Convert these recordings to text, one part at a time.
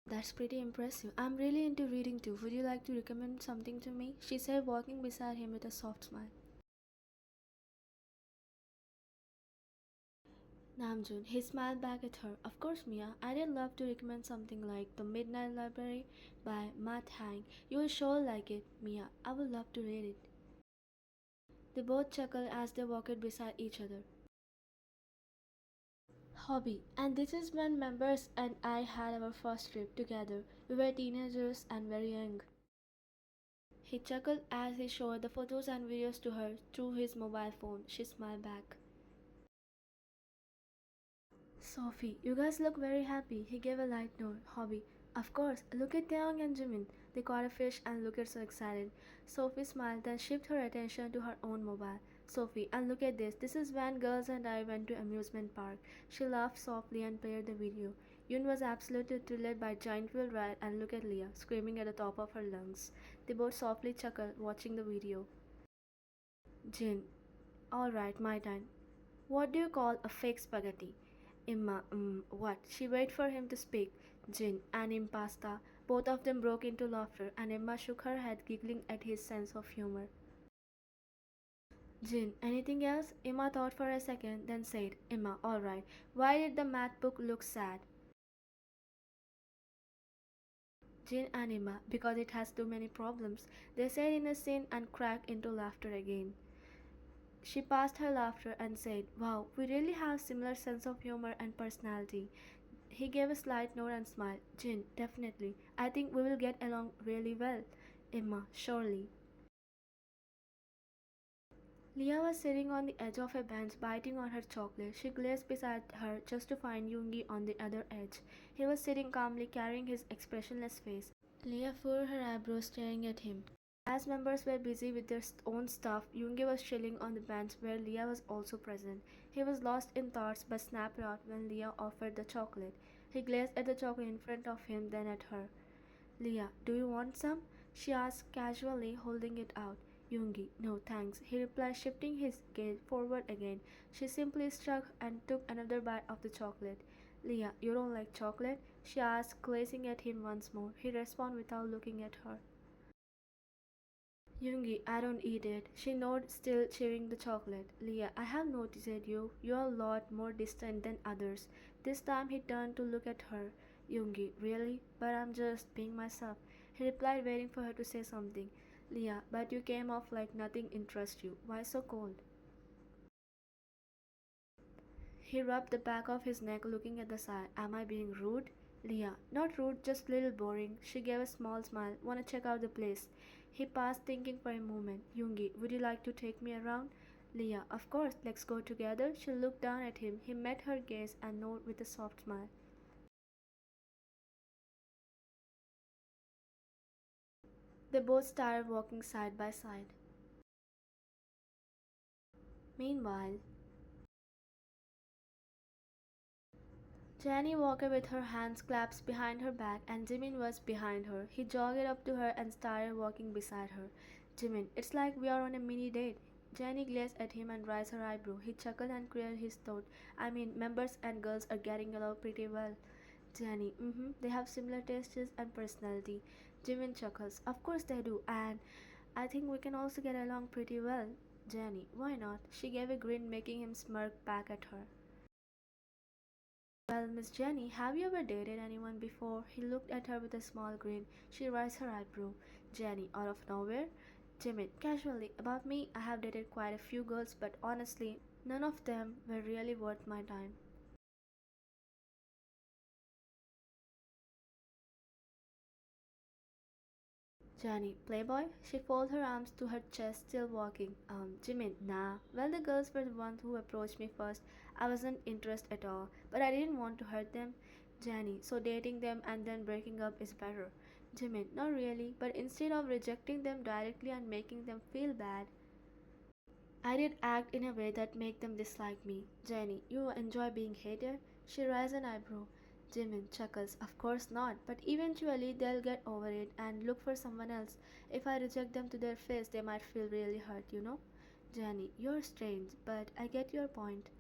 That's pretty impressive. I'm really into reading too. Would you like to recommend something to me? She said, walking beside him with a soft smile. Namjoon, he smiled back at her. Of course, Mia, I'd love to recommend something like The Midnight Library by Matt Hang. You will sure like it, Mia. I would love to read it. They both chuckled as they walked beside each other. Hobby, and this is when members and I had our first trip together. We were teenagers and very young. He chuckled as he showed the photos and videos to her through his mobile phone. She smiled back. Sophie, you guys look very happy. He gave a light nod. Hobby, of course. Look at Taehyung and Jimin. They caught a fish and looked so excited. Sophie smiled, then shifted her attention to her own mobile. Sophie, and look at this. This is when girls and I went to amusement park. She laughed softly and played the video. Yun was absolutely thrilled by giant wheel ride and look at Leah, screaming at the top of her lungs. They both softly chuckled, watching the video. Jin, alright, my turn. What do you call a fake spaghetti? Emma, what? She waited for him to speak. Jin and impasta. Both of them broke into laughter, and Emma shook her head, giggling at his sense of humor. Jin, anything else? Emma thought for a second, then said, Emma, alright. Why did the math book look sad? Jin and Emma, because it has too many problems. They said in a scene and cracked into laughter again. She passed her laughter and said, Wow, we really have similar sense of humor and personality. He gave a slight nod and smiled. Jin, definitely. I think we will get along really well. Emma, surely. Leah was sitting on the edge of a bench biting on her chocolate. She glanced beside her just to find Yoongi on the other edge. He was sitting calmly carrying his expressionless face. Leah furrowed her eyebrows staring at him. As members were busy with their own stuff, Yoongi was chilling on the bench where Leah was also present. He was lost in thoughts but snapped out when Leah offered the chocolate. He glanced at the chocolate in front of him, then at her. Leah, do you want some? She asked casually, holding it out. Yoongi, no thanks, he replied, shifting his gaze forward again. She simply shrugged and took another bite of the chocolate. Leah, you don't like chocolate? She asked, gazing at him once more. He responded without looking at her. Yoongi, I don't eat it. She nodded, still chewing the chocolate. Leah, I have noticed you. You're a lot more distant than others. This time he turned to look at her. Yoongi, really? But I'm just being myself. He replied, waiting for her to say something. Leah, but you came off like nothing interests you. Why so cold? He rubbed the back of his neck, looking at the side. Am I being rude? Leah, not rude, just little boring. She gave a small smile. Wanna check out the place? He paused, thinking for a moment. Yoongi, would you like to take me around? Leah, of course, let's go together. She looked down at him. He met her gaze and nodded with a soft smile. They both started walking side by side. Meanwhile, Jenny walked with her hands clasped behind her back and Jimin was behind her. He jogged up to her and started walking beside her. Jimin, it's like we are on a mini date. Jenny glanced at him and raised her eyebrow. He chuckled and cleared his throat. I mean, members and girls are getting along pretty well. Jenny, they have similar tastes and personality. Jimin chuckles. Of course they do, and I think we can also get along pretty well. Jenny, why not? She gave a grin, making him smirk back at her. Well, Miss Jenny, have you ever dated anyone before? He looked at her with a small grin. She raised her eyebrow. Jenny, out of nowhere? Jimin, casually. About me, I have dated quite a few girls, but honestly, none of them were really worth my time. Jenny, playboy? She folded her arms to her chest, still walking. Jimin, nah. Well, the girls were the ones who approached me first. I wasn't interested at all, but I didn't want to hurt them. Jenny, so dating them and then breaking up is better. Jimin, not really, but instead of rejecting them directly and making them feel bad, I did act in a way that made them dislike me. Jenny, you enjoy being hated? She raised an eyebrow. Jimin chuckles. Of course not, but eventually they'll get over it and look for someone else. If I reject them to their face, they might feel really hurt, you know? Jenny, you're strange, but I get your point.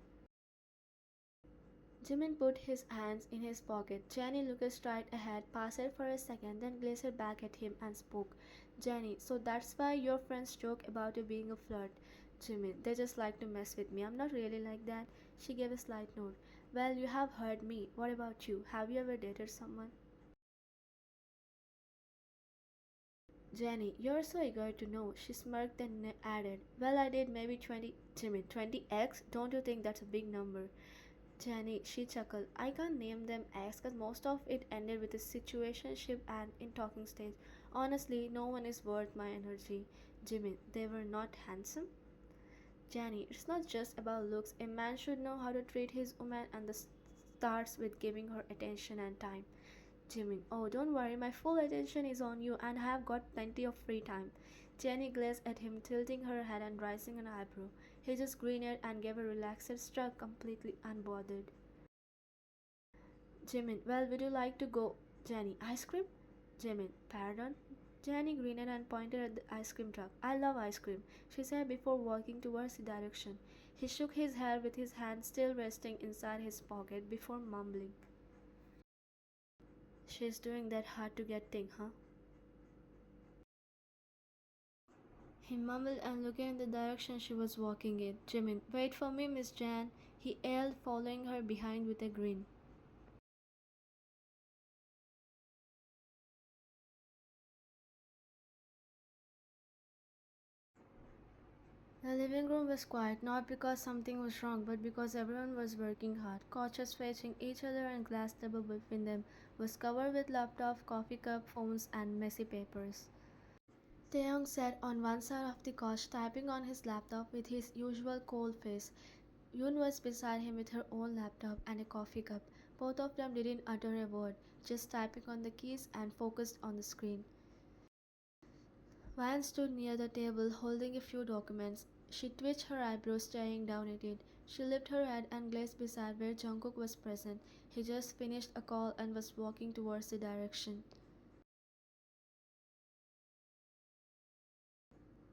Jimin put his hands in his pocket. Jenny looked straight ahead, paused for a second, then glared back at him and spoke. Jenny, so that's why your friends joke about you being a flirt. Jimin, they just like to mess with me. I'm not really like that. She gave a slight nod. Well, you have heard me. What about you? Have you ever dated someone? Jenny, you're so eager to know. She smirked and added, well, I did maybe 20. Jimin, 20x? Don't you think that's a big number? Jenny, she chuckled. I can't name them ex because most of it ended with a situationship and in talking stage. Honestly, no one is worth my energy. Jimin, they were not handsome? Jenny, it's not just about looks. A man should know how to treat his woman and this starts with giving her attention and time. Jimin, oh don't worry, my full attention is on you and I have got plenty of free time. Jenny gazed at him, tilting her head and raising an eyebrow. He just grinned and gave a relaxed shrug, completely unbothered. Jimin, well, would you like to go? Jenny, ice cream? Jimin, pardon? Jenny grinned and pointed at the ice cream truck. I love ice cream, she said before walking towards the direction. He shook his head with his hand still resting inside his pocket before mumbling. She's doing that hard to get thing, huh? He mumbled and looked in the direction she was walking in. Jimin, wait for me, Miss Jan, he yelled, following her behind with a grin. The living room was quiet, not because something was wrong, but because everyone was working hard. Couches facing each other and glass table between them was covered with laptop, coffee cup, phones, and messy papers. Taehyung sat on one side of the couch, typing on his laptop with his usual cold face. Yoon was beside him with her own laptop and a coffee cup. Both of them didn't utter a word, just typing on the keys and focused on the screen. Van stood near the table holding a few documents. She twitched her eyebrows staring down at it. She lifted her head and gazed beside where Jungkook was present. He just finished a call and was walking towards the direction.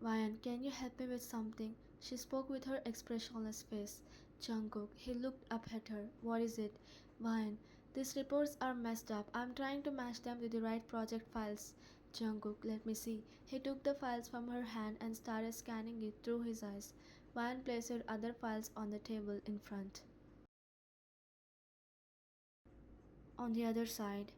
Ryan, can you help me with something? She spoke with her expressionless face. Jungkook, he looked up at her. What is it? Ryan, these reports are messed up. I'm trying to match them to the right project files. Jungkook, let me see. He took the files from her hand and started scanning it through his eyes. Ryan placed other files on the table in front. On the other side,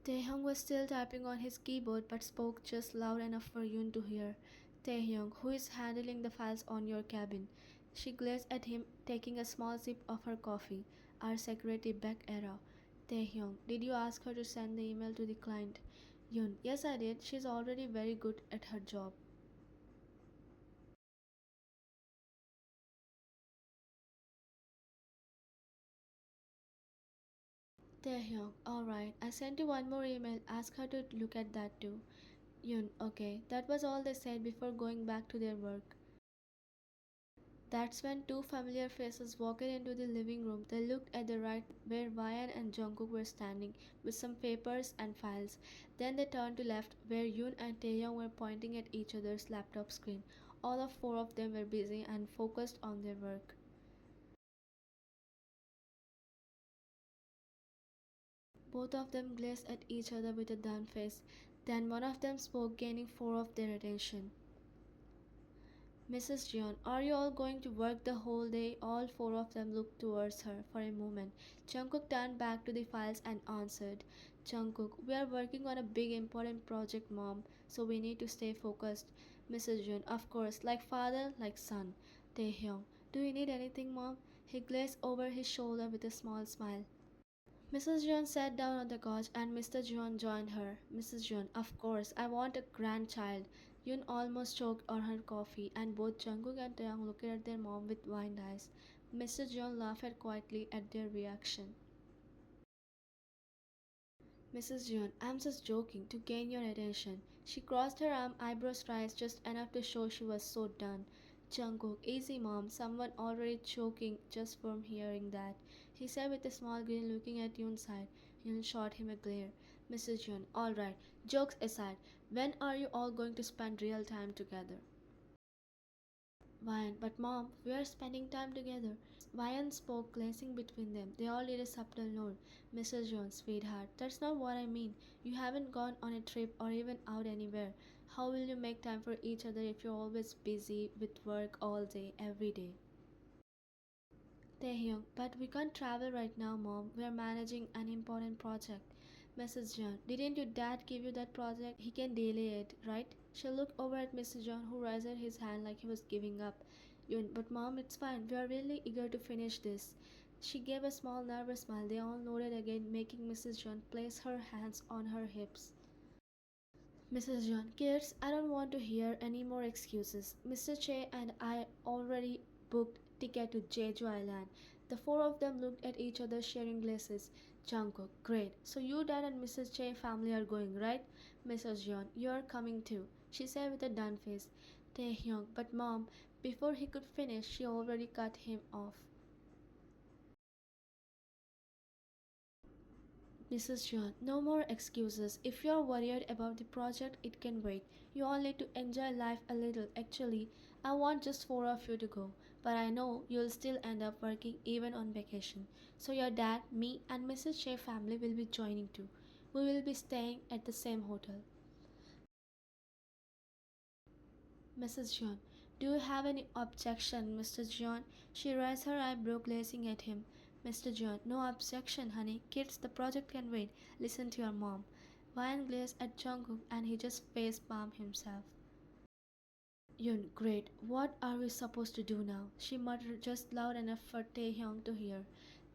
Taehyung was still typing on his keyboard but spoke just loud enough for Yoon to hear. Taehyung, who is handling the files on your cabin? She glanced at him, taking a small sip of her coffee. Our secretary Beck era. Taehyung, did you ask her to send the email to the client? Yoon, yes I did. She's already very good at her job. Taehyung, alright. I sent you one more email. Ask her to look at that too. Yoon, okay. That was all they said before going back to their work. That's when two familiar faces walked into the living room. They looked at the right where Ryan and Jungkook were standing with some papers and files. Then they turned to left where Yoon and Taehyung were pointing at each other's laptop screen. All of four of them were busy and focused on their work. Both of them gazed at each other with a done face. Then one of them spoke, gaining four of their attention. Mrs. Jeon, are you all going to work the whole day? All four of them looked towards her for a moment. Jungkook turned back to the files and answered. Jungkook, we are working on a big important project, Mom, so we need to stay focused. Mrs. Jeon, of course, like father, like son. Taehyung, do you need anything, Mom? He glanced over his shoulder with a small smile. Mrs. John sat down on the couch and Mr. John joined her. Mrs. John, of course, I want a grandchild. Yun almost choked on her coffee and both Jungkook and Taeyang looked at their mom with wide eyes. Mr. John laughed quietly at their reaction. Mrs. John, I'm just joking to gain your attention. She crossed her arm, eyebrows raised just enough to show she was so done. Jungkook, easy mom, someone already choking just from hearing that. He said with a small grin looking at Yoon's side. Yoon shot him a glare. Mrs. Yoon, alright, jokes aside, when are you all going to spend real time together? Wyan, but mom, we are spending time together. Wyan spoke, glancing between them. They all did a subtle nod. Mrs. Jones, sweetheart, that's not what I mean. You haven't gone on a trip or even out anywhere. How will you make time for each other if you're always busy with work all day, every day? Taehyung, but we can't travel right now, mom. We are managing an important project. Mrs. John, didn't your dad give you that project? He can delay it, right? She looked over at Mr. John, who raised his hand like he was giving up. Yun, but mom, it's fine. We are really eager to finish this. She gave a small nervous smile. They all nodded again, making Mrs. John place her hands on her hips. Mrs. John, kids, I don't want to hear any more excuses. Mr. Che and I already booked ticket to Jeju Island. The four of them looked at each other, sharing glasses. Jungkook, great. So you, dad, and Mrs. Che family are going, right? Mrs. John, you're coming too, she said with a done face. Taehyung, but mom, before he could finish, she already cut him off. Mrs. John, no more excuses. If you're worried about the project, it can wait. You all need to enjoy life a little. Actually, I want just four of you to go, but I know you'll still end up working even on vacation. So your dad, me, and Mrs. Shea family will be joining too. We will be staying at the same hotel. Mrs. John, do you have any objection, Mr. John? She raised her eyebrow, gazing at him. Mr. John, no objection, honey. Kids, the project can wait. Listen to your mom. Ryan gazed at Jungkook and he just face palmed himself. Yun, great. What are we supposed to do now? She muttered just loud enough for Taehyung to hear.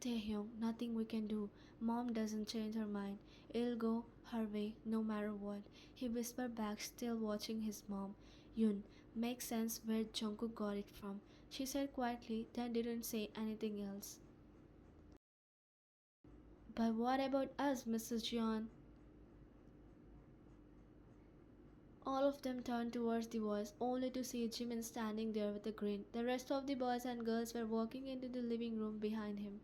Taehyung, nothing we can do. Mom doesn't change her mind. It'll go her way no matter what. He whispered back, still watching his mom. Yun, makes sense where Jungkook got it from. She said quietly, then didn't say anything else. But what about us, Mrs. Jeon? All of them turned towards the boys, only to see Jimin standing there with a grin. The rest of the boys and girls were walking into the living room behind him.